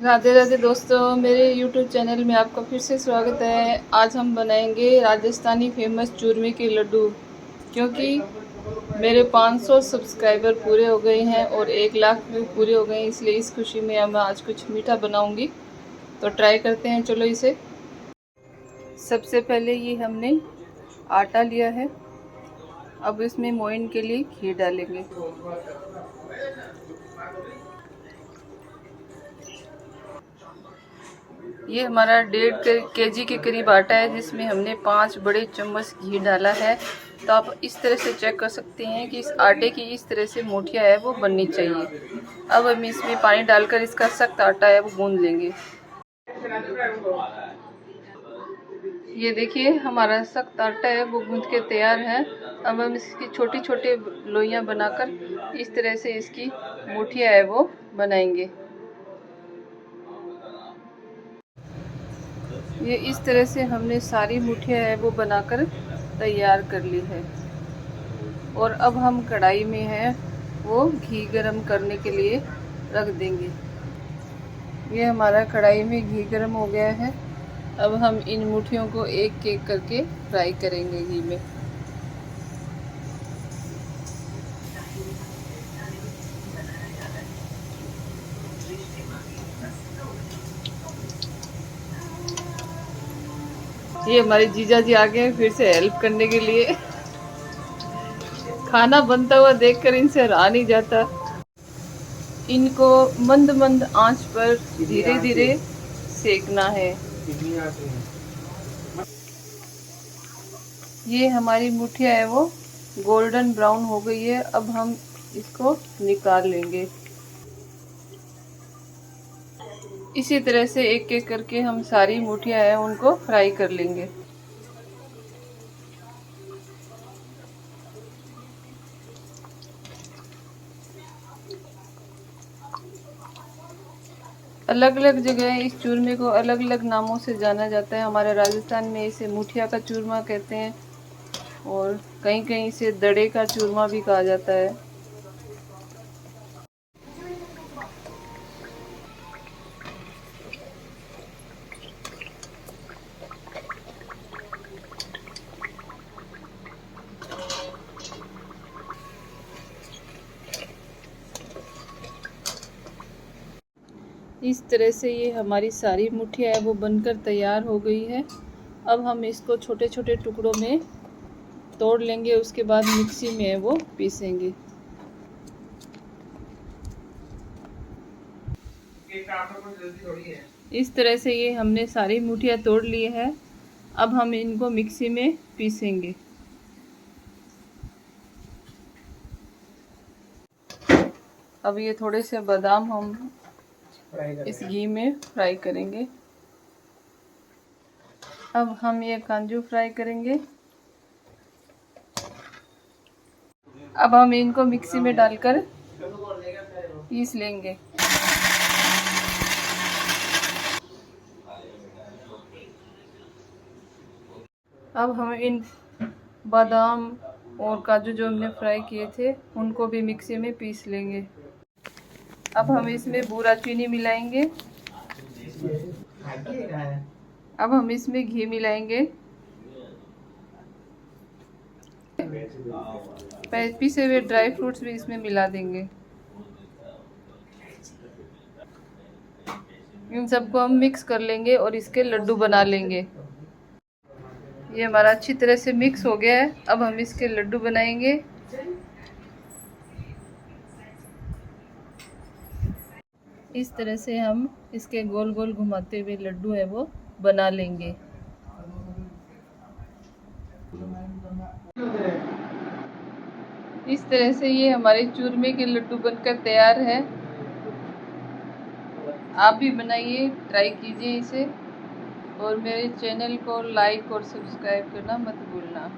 राधे राधे दोस्तों, मेरे YouTube channel में आपका फिर से स्वागत है। आज हम बनाएंगे राजस्थानी फेमस चूरमे के लड्डू। क्योंकि मेरे 500 सब्सक्राइबर पूरे हो गए हैं और 1 लाख व्यू पूरे हो गए हैं, इसलिए इस खुशी में मैं आज कुछ मीठा बनाऊंगी। तो ट्राई करते हैं, चलो इसे। सबसे पहले ये हमने आटा लिया है। अब इसमें मोइन के लिए घी डालेंगे। ये हमारा 1.5 kg के करीब आटा है, जिसमें हमने 5 बड़े चम्मच घी डाला है। तो आप इस तरह से चेक कर सकते हैं कि इस आटे की इस तरह से मोटियाँ है वो बननी चाहिए। अब हम इसमें पानी डालकर इसका सख्त आटा है वो गूंद लेंगे। ये देखिए, हमारा सख्त आटा है वो गूंद के तैयार है। अब हम इसकी छोटी छोटी लोइयाँ बनाकर इस तरह से इसकी मोटियाँ है वो बनाएंगे। ये इस तरह से हमने सारी मुठियाँ है वो बनाकर तैयार कर ली है। और अब हम कढ़ाई में है वो घी गरम करने के लिए रख देंगे। ये हमारा कढ़ाई में घी गरम हो गया है। अब हम इन मुठियों को एक एक करके फ्राई करेंगे घी में। ये हमारे जीजा जी आ गए फिर से हेल्प करने के लिए। खाना बनता हुआ देखकर इनसे रहा नहीं जाता। इनको मंद मंद आंच पर धीरे धीरे सेकना है। ये हमारी मुठिया है वो गोल्डन ब्राउन हो गई है। अब हम इसको निकाल लेंगे। इसी तरह से एक एक करके हम सारी मुठिया है उनको फ्राई कर लेंगे। अलग अलग जगह इस चूरमे को अलग अलग नामों से जाना जाता है। हमारे राजस्थान में इसे मुठिया का चूरमा कहते हैं और कहीं कहीं इसे दड़े का चूरमा भी कहा जाता है। इस तरह से ये हमारी सारी मुठिया है वो बनकर तैयार हो गई है। अब हम इसको छोटे छोटे टुकड़ों में तोड़ लेंगे, उसके बाद मिक्सी में वो पीसेंगे। इस तरह से ये हमने सारी मुठिया तोड़ ली है। अब हम इनको मिक्सी में पीसेंगे। अब ये थोड़े से बादाम हम इस घी में फ्राई करेंगे। अब हम ये काजू फ्राई करेंगे। अब हम इनको मिक्सी में डालकर पीस लेंगे। अब हम इन बादाम और काजू जो हमने फ्राई किए थे उनको भी मिक्सी में पीस लेंगे। अब हम इसमें बूरा चीनी मिलाएंगे। अब हम इसमें घी मिलाएंगे। पीसे हुए ड्राई फ्रूट्स भी इसमें मिला देंगे। इन सबको हम मिक्स कर लेंगे और इसके लड्डू बना लेंगे। ये हमारा अच्छी तरह से मिक्स हो गया है। अब हम इसके लड्डू बनाएंगे। इस तरह से हम इसके गोल गोल घुमाते हुए लड्डू है वो बना लेंगे। इस तरह से ये हमारे चूरमे के लड्डू बनकर तैयार है। आप भी बनाइए, ट्राई कीजिए इसे और मेरे चैनल को लाइक और सब्सक्राइब करना मत भूलना।